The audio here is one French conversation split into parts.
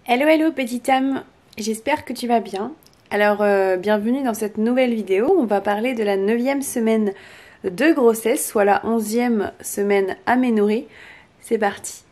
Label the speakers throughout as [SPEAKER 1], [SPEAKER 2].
[SPEAKER 1] Hello hello petite âme, j'espère que tu vas bien. Alors bienvenue dans cette nouvelle vidéo, on va parler de la 9e semaine de grossesse, soit la 11e semaine aménorrhée. C'est parti.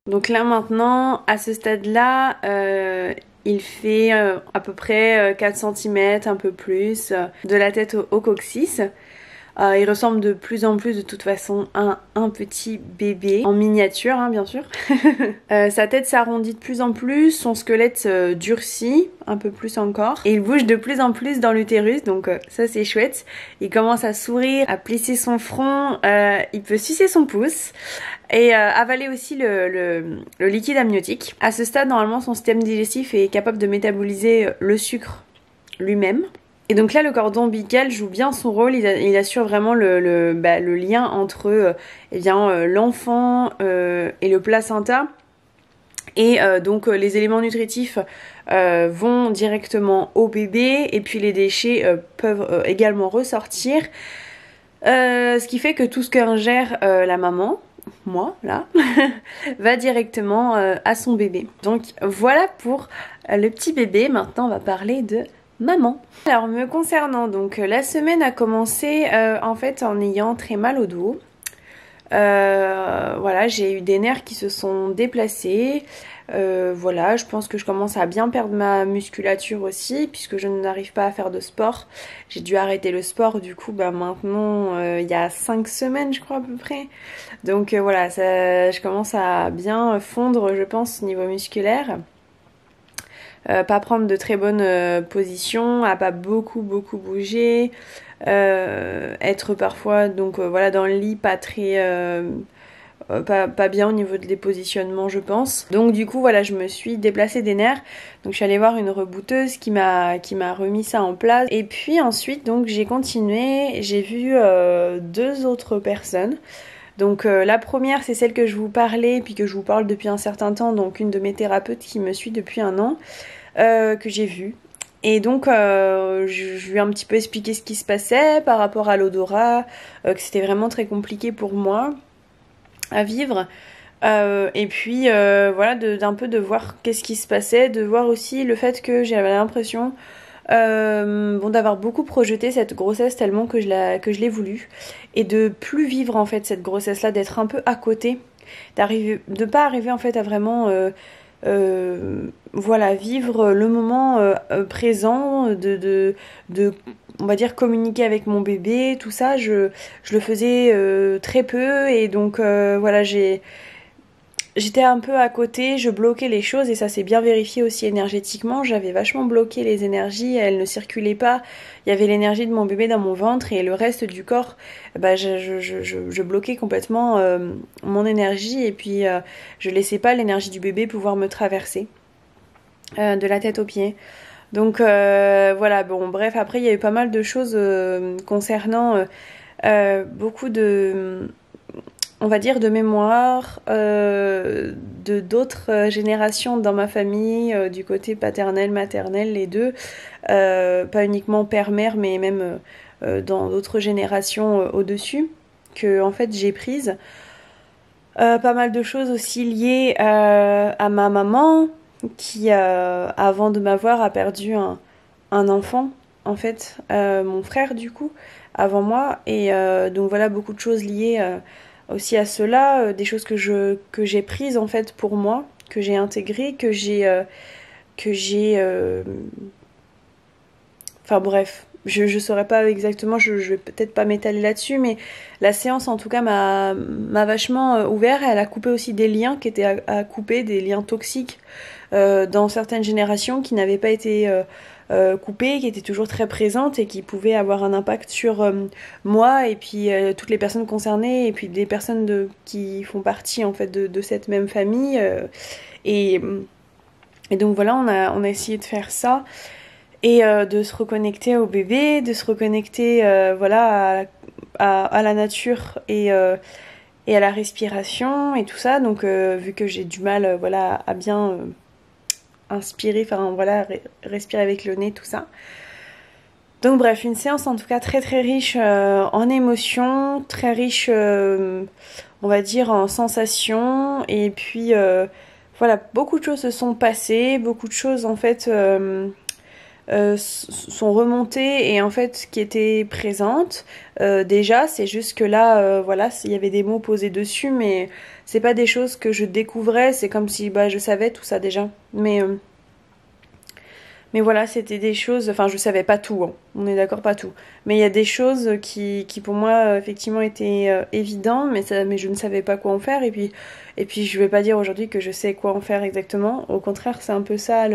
[SPEAKER 1] Donc là maintenant, à ce stade-là, il fait à peu près 4 cm, un peu plus, de la tête au coccyx. Il ressemble de plus en plus de toute façon à un petit bébé, en miniature hein, bien sûr. Sa tête s'arrondit de plus en plus, son squelette durcit un peu plus encore. Et il bouge de plus en plus dans l'utérus, donc ça c'est chouette. Il commence à sourire, à plisser son front, il peut sucer son pouce. Et avaler aussi le liquide amniotique. À ce stade, normalement, son système digestif est capable de métaboliser le sucre lui-même. Et donc là, le cordon ombilical joue bien son rôle, il assure vraiment le lien entre l'enfant et le placenta. Et donc les éléments nutritifs vont directement au bébé et puis les déchets peuvent également ressortir. Ce qui fait que tout ce qu'ingère la maman, moi là, va directement à son bébé. Donc voilà pour le petit bébé. Maintenant on va parler de maman. Alors me concernant, donc la semaine a commencé en fait en ayant très mal au dos. Voilà, j'ai eu des nerfs qui se sont déplacés. Voilà, je pense que je commence à bien perdre ma musculature aussi puisque je n'arrive pas à faire de sport. J'ai dû arrêter le sport du coup maintenant il y a 5 semaines je crois à peu près. Donc voilà, je commence à bien fondre je pense au niveau musculaire. Pas prendre de très bonnes positions, à pas beaucoup bouger, être parfois donc voilà dans le lit pas très pas bien au niveau des positionnements je pense. Donc du coup voilà, je me suis déplacée des nerfs. Donc je suis allée voir une rebouteuse qui m'a remis ça en place. Et puis ensuite donc j'ai continué, j'ai vu 2 autres personnes. Donc la première c'est celle que je vous parlais puis que je vous parle depuis un certain temps, donc une de mes thérapeutes qui me suit depuis un an, que j'ai vue. Et donc je lui ai un petit peu expliqué ce qui se passait par rapport à l'odorat, que c'était vraiment très compliqué pour moi à vivre. Et puis voilà, d'un peu de voir qu'est-ce qui se passait, de voir aussi le fait que j'avais l'impression d'avoir beaucoup projeté cette grossesse tellement que je l'ai voulu, et de plus vivre en fait cette grossesse là, d'être un peu à côté, de pas arriver en fait à vraiment voilà, vivre le moment présent, de on va dire communiquer avec mon bébé, tout ça, je le faisais très peu. Et donc voilà, j'étais un peu à côté, je bloquais les choses et ça s'est bien vérifié aussi énergétiquement. J'avais vachement bloqué les énergies, elles ne circulaient pas. Il y avait l'énergie de mon bébé dans mon ventre et le reste du corps, je bloquais complètement mon énergie, et puis je laissais pas l'énergie du bébé pouvoir me traverser de la tête aux pieds. Donc voilà, bon bref, après il y a eu pas mal de choses concernant beaucoup de, on va dire, de mémoire de d'autres générations dans ma famille, du côté paternel, maternel, les deux, pas uniquement père-mère mais même dans d'autres générations au-dessus, que en fait j'ai prises. Pas mal de choses aussi liées à ma maman qui avant de m'avoir a perdu un enfant en fait, mon frère du coup avant moi, et donc voilà, beaucoup de choses liées aussi à cela, des choses que j'ai prises en fait pour moi, que j'ai intégrées, que j'ai... Enfin bref, je saurais pas exactement, je vais peut-être pas m'étaler là-dessus, mais la séance en tout cas m'a vachement ouvert. Elle a coupé aussi des liens qui étaient à couper, des liens toxiques dans certaines générations qui n'avaient pas été coupées, qui étaient toujours très présentes et qui pouvaient avoir un impact sur moi et puis toutes les personnes concernées et puis des personnes qui font partie en fait de cette même famille. Et, et donc voilà, on a essayé de faire ça. Et de se reconnecter au bébé, de se reconnecter voilà à la nature et à la respiration et tout ça. Donc vu que j'ai du mal voilà à bien inspirer, enfin voilà respirer avec le nez, tout ça. Donc bref, une séance en tout cas très très riche en émotions, très riche on va dire en sensations, et puis voilà, beaucoup de choses se sont passées, beaucoup de choses en fait sont remontées et en fait qui étaient présentes déjà. C'est juste que là voilà, il y avait des mots posés dessus, mais c'est pas des choses que je découvrais, c'est comme si je savais tout ça déjà, mais voilà, c'était des choses, enfin je savais pas tout, hein. On est d'accord, pas tout, mais il y a des choses qui pour moi effectivement étaient évidentes, mais je ne savais pas quoi en faire. Et puis je vais pas dire aujourd'hui que je sais quoi en faire exactement, au contraire c'est un peu ça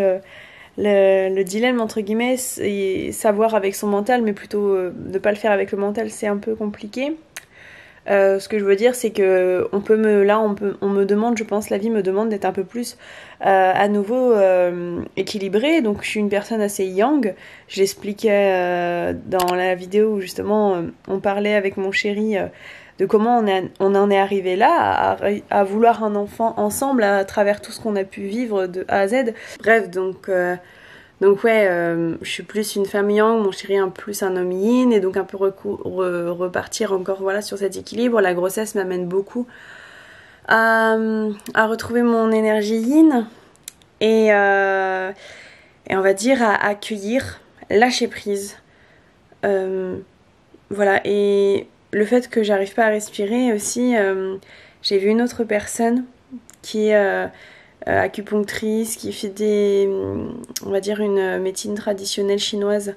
[SPEAKER 1] le dilemme entre guillemets, c'est savoir avec son mental, mais plutôt de pas le faire avec le mental, c'est un peu compliqué. Ce que je veux dire, c'est que on me demande, je pense, la vie me demande d'être un peu plus à nouveau équilibrée. Donc je suis une personne assez yang. Je l'expliquais dans la vidéo où justement on parlait avec mon chéri de comment on en est arrivé là, à vouloir un enfant ensemble à travers tout ce qu'on a pu vivre de A à Z. Bref, donc ouais, je suis plus une femme yang, mon chéri plus un homme yin, et donc un peu repartir encore voilà sur cet équilibre. La grossesse m'amène beaucoup à retrouver mon énergie yin et on va dire à accueillir, lâcher prise. Voilà, et le fait que j'arrive pas à respirer aussi, j'ai vu une autre personne qui est acupunctrice, qui fait on va dire une médecine traditionnelle chinoise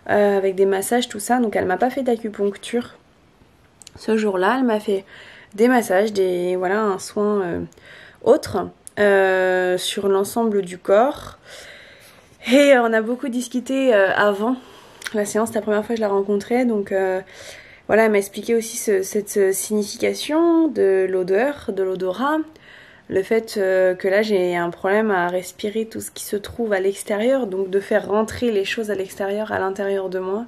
[SPEAKER 1] avec des massages, tout ça. Donc elle m'a pas fait d'acupuncture ce jour-là, elle m'a fait des massages, voilà, un soin autre sur l'ensemble du corps. Et on a beaucoup discuté avant la séance, c'était la première fois que je la rencontrais, donc voilà, elle m'a expliqué aussi cette signification de l'odeur, de l'odorat. Le fait que là j'ai un problème à respirer tout ce qui se trouve à l'extérieur, donc de faire rentrer les choses à l'extérieur, à l'intérieur de moi.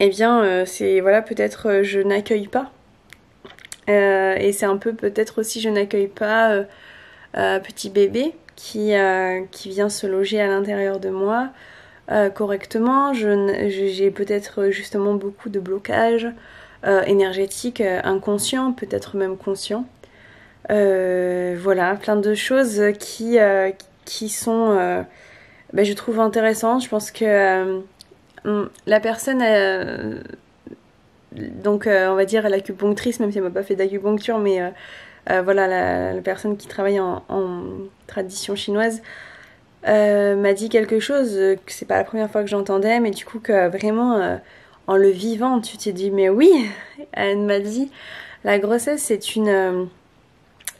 [SPEAKER 1] Eh bien c'est voilà, peut-être je n'accueille pas. Et c'est un peu peut-être aussi je n'accueille pas petit bébé qui vient se loger à l'intérieur de moi correctement. J'ai peut-être justement beaucoup de blocages énergétique, inconscient, peut-être même conscient. Voilà, plein de choses qui sont, je trouve intéressantes. Je pense que la personne, donc on va dire l'acupunctrice, même si elle m'a pas fait d'acupuncture, mais voilà, la personne qui travaille en tradition chinoise m'a dit quelque chose que c'est pas la première fois que j'entendais, mais du coup que vraiment en le vivant, tu t'es dit mais oui. Elle m'a dit la grossesse c'est une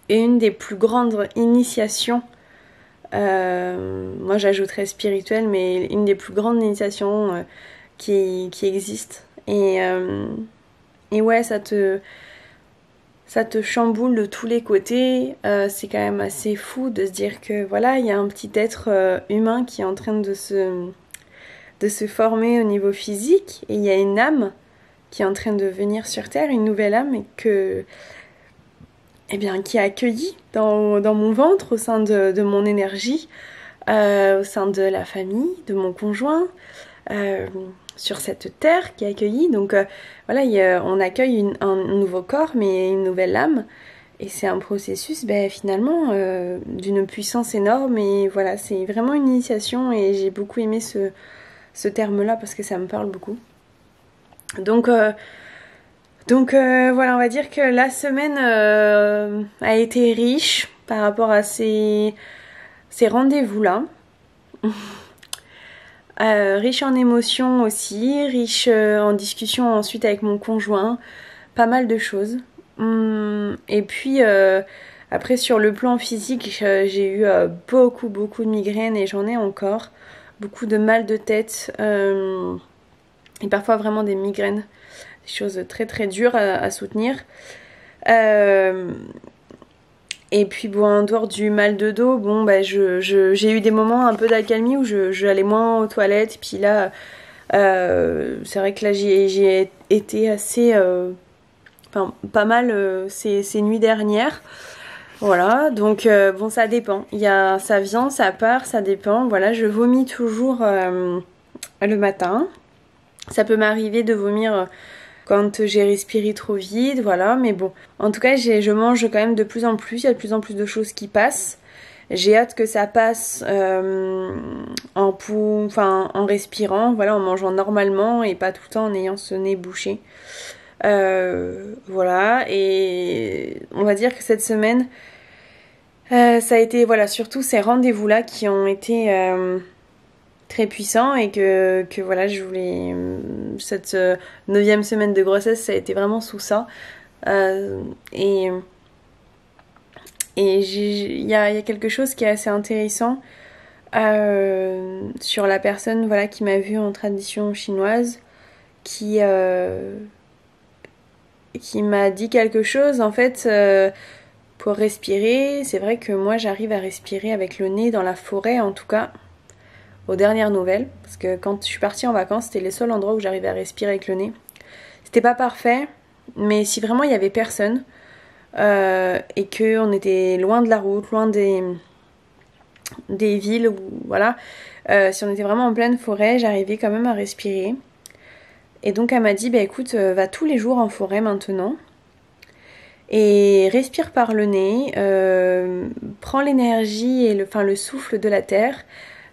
[SPEAKER 1] des plus grandes initiations, moi j'ajouterais spirituelle, mais une des plus grandes initiations qui existent. Et ouais, ça te chamboule de tous les côtés. C'est quand même assez fou de se dire que voilà, il y a un petit être humain qui est en train de se former au niveau physique, et il y a une âme qui est en train de venir sur Terre, une nouvelle âme, et qui est accueillie dans mon ventre, au sein de mon énergie, au sein de la famille, de mon conjoint, sur cette terre qui est accueillie. Donc voilà, on accueille un nouveau corps, mais une nouvelle âme. Et c'est un processus finalement d'une puissance énorme. Et voilà, c'est vraiment une initiation, et j'ai beaucoup aimé ce terme-là parce que ça me parle beaucoup. Donc voilà, on va dire que la semaine a été riche par rapport à ces ces rendez-vous-là. Riche en émotions aussi, riche en discussion ensuite avec mon conjoint, pas mal de choses. Et puis après sur le plan physique, j'ai eu beaucoup de migraines et j'en ai encore. Beaucoup de mal de tête et parfois vraiment des migraines. Des choses très dures à soutenir. Et puis bon, en dehors du mal de dos, bon bah j'ai eu des moments un peu d'accalmie où j'allais moins aux toilettes. Et puis là, c'est vrai que là j'ai été assez, enfin pas mal ces nuits dernières. Voilà, donc bon ça dépend. Ça vient, ça part, ça dépend. Voilà, je vomis toujours le matin. Ça peut m'arriver de vomir quand j'ai respiré trop vite, voilà, mais bon. En tout cas, je mange quand même de plus en plus, il y a de plus en plus de choses qui passent. J'ai hâte que ça passe en respirant, voilà, en mangeant normalement et pas tout le temps en ayant ce nez bouché. Voilà, et on va dire que cette semaine, ça a été, voilà, surtout ces rendez-vous-là qui ont été très puissant et que voilà, je voulais cette 9e semaine de grossesse, ça a été vraiment sous ça. Et il y a quelque chose qui est assez intéressant sur la personne, voilà, qui m'a vue en tradition chinoise, qui m'a dit quelque chose en fait. Pour respirer, c'est vrai que moi j'arrive à respirer avec le nez dans la forêt, en tout cas aux dernières nouvelles, parce que quand je suis partie en vacances, c'était les seuls endroits où j'arrivais à respirer avec le nez. C'était pas parfait, mais si vraiment il y avait personne et que on était loin de la route, loin des villes, voilà, si on était vraiment en pleine forêt, j'arrivais quand même à respirer. Et donc elle m'a dit, bah écoute, va tous les jours en forêt maintenant et respire par le nez, prends l'énergie et le souffle de la terre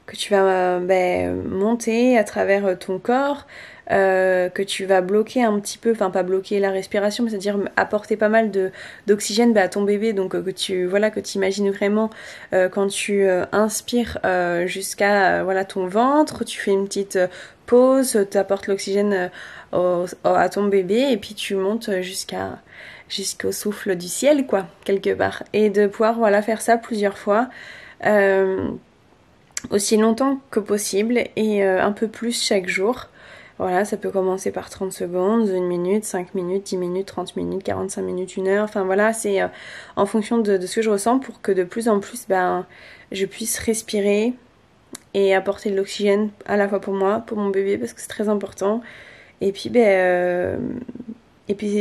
[SPEAKER 1] que tu vas monter à travers ton corps, que tu vas bloquer un petit peu, enfin pas bloquer la respiration, mais c'est-à-dire apporter pas mal d'oxygène à ton bébé, donc que tu imagines vraiment quand tu inspires jusqu'à ton ventre, tu fais une petite pause, tu apportes l'oxygène à ton bébé et puis tu montes jusqu'au souffle du ciel, quoi, quelque part, et de pouvoir faire ça plusieurs fois. Aussi longtemps que possible et un peu plus chaque jour. Voilà, ça peut commencer par 30 secondes, 1 minute, 5 minutes, 10 minutes, 30 minutes, 45 minutes, 1 heure. Enfin voilà, c'est en fonction de ce que je ressens pour que de plus en plus je puisse respirer et apporter de l'oxygène à la fois pour moi, pour mon bébé, parce que c'est très important. Et puis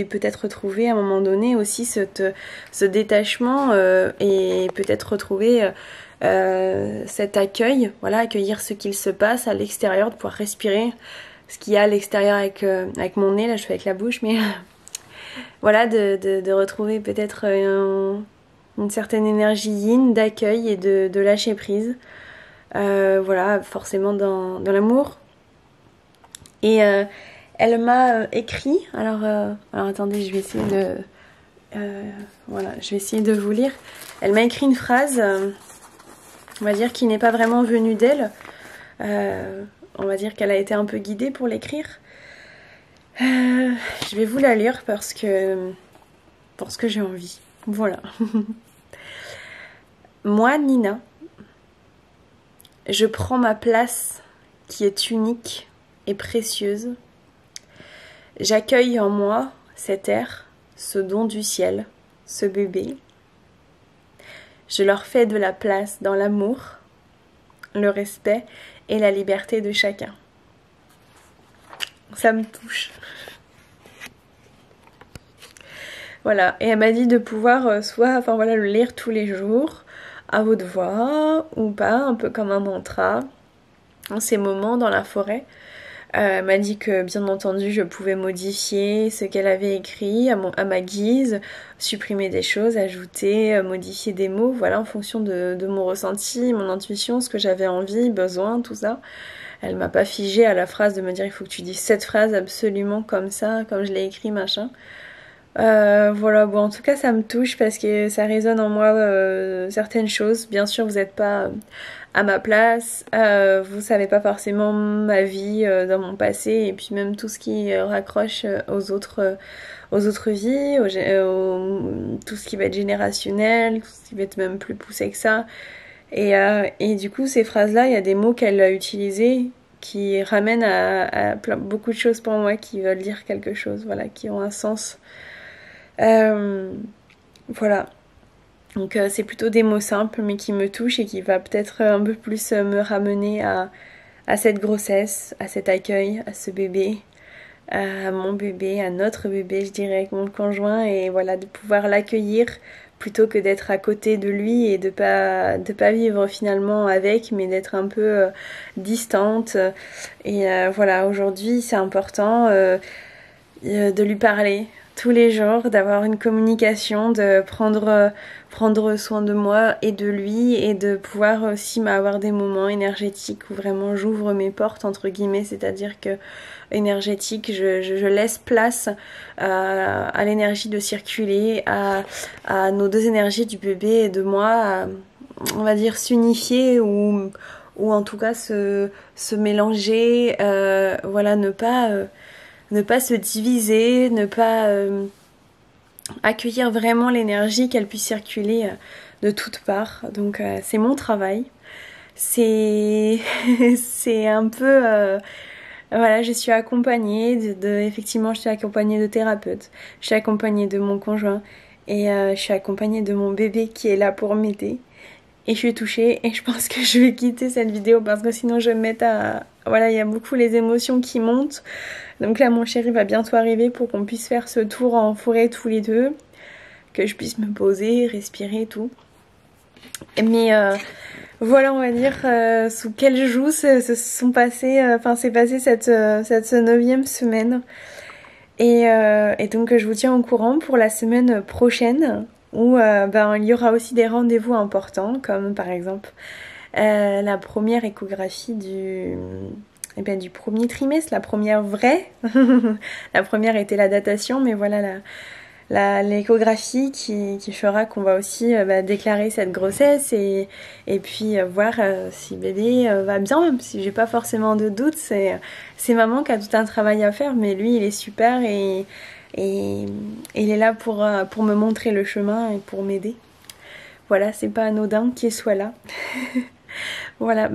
[SPEAKER 1] peut-être retrouver à un moment donné aussi ce détachement et peut-être retrouver cet accueil, voilà, accueillir ce qu'il se passe à l'extérieur, de pouvoir respirer ce qu'il y a à l'extérieur avec mon nez, là je fais avec la bouche, mais voilà, de retrouver peut-être une certaine énergie yin d'accueil et de lâcher prise, voilà, forcément dans l'amour. Et elle m'a écrit, alors attendez, je vais essayer de vous lire. Elle m'a écrit une phrase, on va dire qui n'est pas vraiment venue d'elle. On va dire qu'elle a été un peu guidée pour l'écrire. Je vais vous la lire parce que j'ai envie. Voilà. Moi, Nina, je prends ma place qui est unique et précieuse. J'accueille en moi cet air, ce don du ciel, ce bébé. Je leur fais de la place dans l'amour, le respect et la liberté de chacun. Ça me touche. Voilà, et elle m'a dit de pouvoir le lire tous les jours, à haute voix ou pas, un peu comme un mantra, en ces moments dans la forêt. Elle m'a dit que bien entendu je pouvais modifier ce qu'elle avait écrit à ma guise, supprimer des choses, ajouter, modifier des mots, voilà, en fonction de mon ressenti, mon intuition, ce que j'avais envie, besoin, tout ça. Elle m'a pas figée à la phrase de me dire il faut que tu dises cette phrase absolument comme ça, comme je l'ai écrit, machin. Voilà, bon, en tout cas, ça me touche parce que ça résonne en moi certaines choses. Bien sûr, vous n'êtes pas à ma place, vous savez pas forcément ma vie dans mon passé et puis même tout ce qui raccroche aux autres vies, tout ce qui va être générationnel, tout ce qui va être même plus poussé que ça. Et du coup, ces phrases-là, il y a des mots qu'elle a utilisés qui ramènent à beaucoup de choses pour moi, qui veulent dire quelque chose, voilà, qui ont un sens. Voilà. Donc c'est plutôt des mots simples mais qui me touchent et qui va peut-être un peu plus me ramener à cette grossesse, à cet accueil, à ce bébé, à mon bébé, à notre bébé, je dirais, avec mon conjoint, et voilà, de pouvoir l'accueillir plutôt que d'être à côté de lui et de pas vivre finalement avec, mais d'être un peu distante. Et voilà, aujourd'hui c'est important de lui parler tous les jours, d'avoir une communication, de prendre soin de moi et de lui, et de pouvoir aussi avoir des moments énergétiques où vraiment j'ouvre mes portes entre guillemets, c'est-à-dire que énergétique, je laisse place à l'énergie de circuler, à nos deux énergies du bébé et de moi, on va dire s'unifier ou en tout cas se mélanger, voilà, ne pas se diviser, ne pas accueillir vraiment l'énergie, qu'elle puisse circuler de toutes parts. Donc c'est mon travail. C'est c'est un peu voilà, je suis accompagnée effectivement, je suis accompagnée de thérapeutes, je suis accompagnée de mon conjoint et je suis accompagnée de mon bébé qui est là pour m'aider. Et je suis touchée et je pense que je vais quitter cette vidéo parce que sinon je vais me mettre à... Voilà, il y a beaucoup les émotions qui montent. Donc là, mon chéri va bientôt arriver pour qu'on puisse faire ce tour en forêt tous les deux. Que je puisse me poser, respirer et tout. Mais voilà, on va dire sous quel joug s'est passée cette 9e semaine. Et donc je vous tiens au courant pour la semaine prochaine où il y aura aussi des rendez-vous importants, comme par exemple la première échographie du premier trimestre, la première vraie. La première était la datation, mais voilà l'échographie qui fera qu'on va aussi déclarer cette grossesse et puis voir si bébé va bien, même si j'ai pas forcément de doute. C'est maman qui a tout un travail à faire, mais lui il est super et il est là pour me montrer le chemin et pour m'aider. Voilà, c'est pas anodin qu'il soit là. Voilà,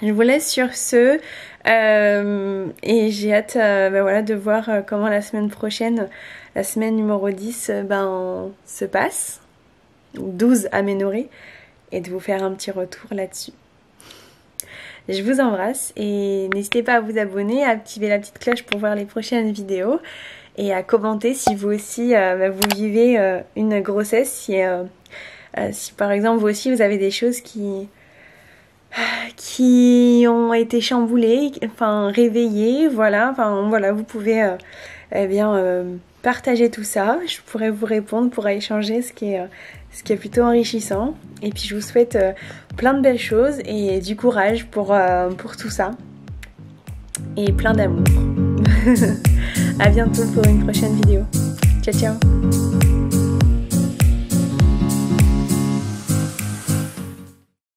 [SPEAKER 1] je vous laisse sur ce et j'ai hâte voilà, de voir comment la semaine prochaine, la semaine numéro 10 se passe, 12 aménorrhée, et de vous faire un petit retour là-dessus. Je vous embrasse et n'hésitez pas à vous abonner, à activer la petite cloche pour voir les prochaines vidéos et à commenter si vous aussi vous vivez une grossesse, si par exemple vous aussi vous avez des choses qui ont été chamboulées, enfin réveillées, voilà, vous pouvez partager tout ça, je pourrais vous répondre, pourrais échanger, ce qui est plutôt enrichissant. Et puis je vous souhaite plein de belles choses et du courage pour tout ça et plein d'amour. À bientôt pour une prochaine vidéo. Ciao ciao.